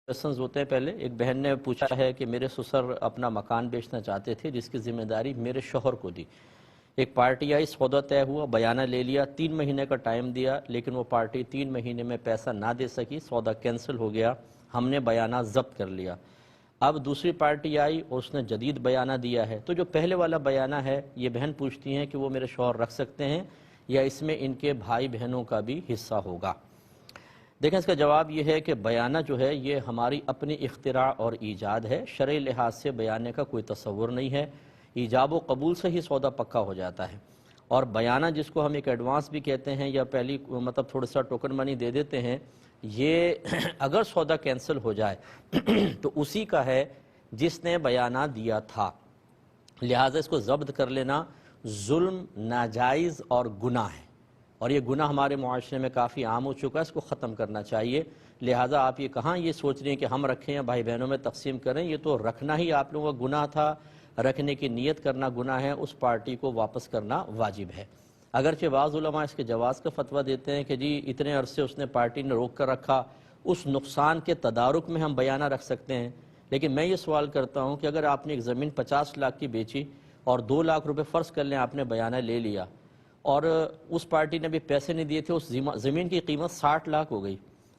Questions ہوتے ہیں. پہلے ایک بہن نے پوچھا ہے کہ میرے سسر اپنا مکان بیچنا چاہتے تھے جس کی ذمہ داری میرے شوہر کو دی. ایک پارٹی آئی, سودا طے ہوا, بیانہ لے لیا, 3 مہینے کا ٹائم دیا, لیکن وہ پارٹی 3 مہینے میں پیسہ نہ دے سکی, سودا کینسل ہو گیا, ہم نے بیانہ ضبط کر لیا. اب دوسری پارٹی آئی اور اس نے جدید بیانہ دیا ہے. تو جو پہلے والا بیانہ ہے, یہ بہن پوچھتی ہیں کہ وہ میرے شوہر رکھ سکتے ہیں یا اس میں ان کے بھائی بہنوں کا بھی حصہ ہوگا. دیکھیں, اس کا جواب یہ ہے کہ بیانہ جو ہے یہ ہماری اپنی اختراع اور ایجاد ہے. شرعی لحاظ سے بیانہ کا کوئی تصور نہیں ہے. ایجاب و قبول سے ہی سودا پکا ہو جاتا ہے. اور بیانہ جس کو ہم ایک ایڈوانس بھی کہتے ہیں یا پہلی مطلب تھوڑا سا ٹوکن منی دے دیتے ہیں, یہ اگر سودا کینسل ہو جائے تو اسی کا ہے جس نے بیانہ دیا تھا. لہٰذا اس کو ضبط کر لینا ظلم, ناجائز اور گناہ ہے, اور یہ گناہ ہمارے معاشرے میں کافی عام ہو چکا ہے. اس کو ختم کرنا چاہیے. لہٰذا آپ یہ کہاں یہ سوچ رہے ہیں کہ ہم رکھیں یا بھائی بہنوں میں تقسیم کریں. یہ تو رکھنا ہی آپ لوگوں کا گناہ تھا, رکھنے کی نیت کرنا گناہ ہے, اس پارٹی کو واپس کرنا واجب ہے. اگرچہ بعض علماء اس کے جواز کا فتویٰ دیتے ہیں کہ جی اتنے عرصے اس نے پارٹی نے روک کر رکھا, اس نقصان کے تدارک میں ہم بیانہ رکھ سکتے ہیں. لیکن میں یہ سوال کرتا ہوں کہ اگر آپ نے ایک زمین 50 لاکھ کی بیچی اور 2 لاکھ روپے فرض کر لیں آپ نے بیانہ لے لیا, اور اس پارٹی نے بھی پیسے نہیں دیے تھے, اس زمین کی قیمت 60 لاکھ ہو گئی.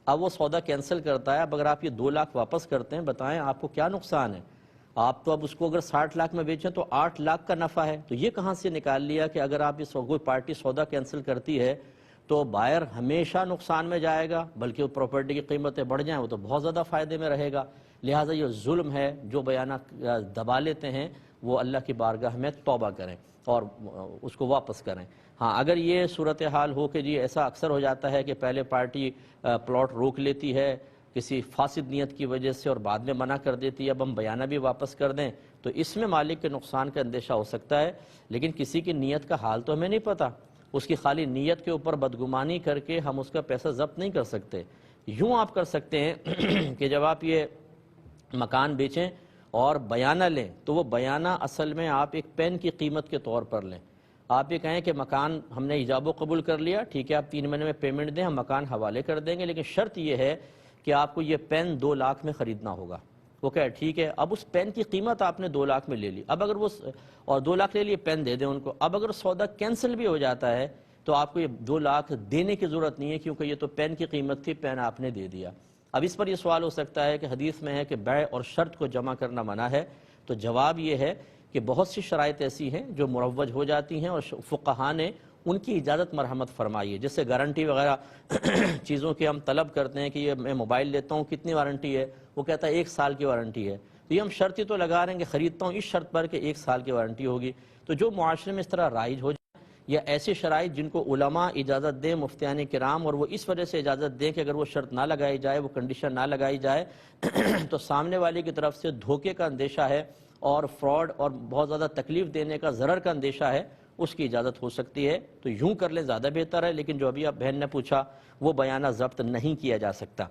اب وہ سودا کینسل کرتا ہے. اب اگر آپ یہ 2 لاکھ واپس کرتے ہیں, بتائیں آپ کو کیا نقصان ہے؟ آپ تو اب اس کو اگر 60 لاکھ میں بیچیں تو 8 لاکھ کا نفع ہے. تو یہ کہاں سے نکال لیا کہ اگر آپ اس کوئی پارٹی سودا کینسل کرتی ہے تو بائر ہمیشہ نقصان میں جائے گا, بلکہ وہ پراپرٹی کی قیمتیں بڑھ جائیں وہ تو بہت زیادہ فائدے میں رہے گا. لہٰذا یہ ظلم ہے. جو بیانہ دبا لیتے ہیں وہ اللہ کی بارگاہ میں توبہ کریں اور اس کو واپس کریں. ہاں, اگر یہ صورتحال ہو کہ جی ایسا اکثر ہو جاتا ہے کہ پہلے پارٹی پلاٹ روک لیتی ہے کسی فاسد نیت کی وجہ سے اور بعد میں منع کر دیتی ہے, اب ہم بیانہ بھی واپس کر دیں, تو اس میں مالک کے نقصان کا اندیشہ ہو سکتا ہے. لیکن کسی کی نیت کا حال تو ہمیں نہیں پتہ. اس کی خالی نیت کے اوپر بدگمانی کر کے ہم اس کا پیسہ ضبط نہیں کر سکتے. یوں آپ کر سکتے ہیں کہ جب آپ یہ مکان بیچیں اور بیانہ لیں تو وہ بیانہ اصل میں آپ ایک پین کی قیمت کے طور پر لیں. آپ یہ کہیں کہ مکان ہم نے ایجاب و قبول کر لیا, ٹھیک ہے آپ 3 مہینے میں پیمنٹ دیں, ہم مکان حوالے کر دیں گے, لیکن شرط یہ ہے کہ آپ کو یہ پین 2 لاکھ میں خریدنا ہوگا. وہ کہے ٹھیک ہے. اب اس پین کی قیمت آپ نے 2 لاکھ میں لے لی, اب اگر وہ اور 2 لاکھ لے لیے, پین دے دیں ان کو. اب اگر سودا کینسل بھی ہو جاتا ہے تو آپ کو یہ 2 لاکھ دینے کی ضرورت نہیں ہے, کیونکہ یہ تو پین کی قیمت تھی, پین آپ نے دے دیا. اب اس پر یہ سوال ہو سکتا ہے کہ حدیث میں ہے کہ بیع اور شرط کو جمع کرنا منع ہے. تو جواب یہ ہے کہ بہت سی شرائط ایسی ہیں جو مروج ہو جاتی ہیں اور فقہاء نے ان کی اجازت مرحمت فرمائی ہے. جیسے گارنٹی وغیرہ چیزوں کی ہم طلب کرتے ہیں کہ یہ میں موبائل لیتا ہوں کتنی وارنٹی ہے, وہ کہتا ہے 1 سال کی وارنٹی ہے. تو یہ ہم شرط ہی تو لگا رہے ہیں کہ خریدتا ہوں اس شرط پر کہ 1 سال کی وارنٹی ہوگی. تو جو معاشرے میں اس طرح رائج ہو جائے یا ایسی شرائط جن کو علماء اجازت دیں, مفتیان کرام, اور وہ اس وجہ سے اجازت دیں کہ اگر وہ شرط نہ لگائی جائے, وہ کنڈیشن نہ لگائی جائے تو سامنے والے کی طرف سے دھوکے کا اندیشہ ہے اور فراڈ اور بہت زیادہ تکلیف دینے کا, ضرر کا اندیشہ ہے, اس کی اجازت ہو سکتی ہے. تو یوں کر لیں زیادہ بہتر ہے. لیکن جو ابھی آپ بہن نے پوچھا وہ بیانہ ضبط نہیں کیا جا سکتا.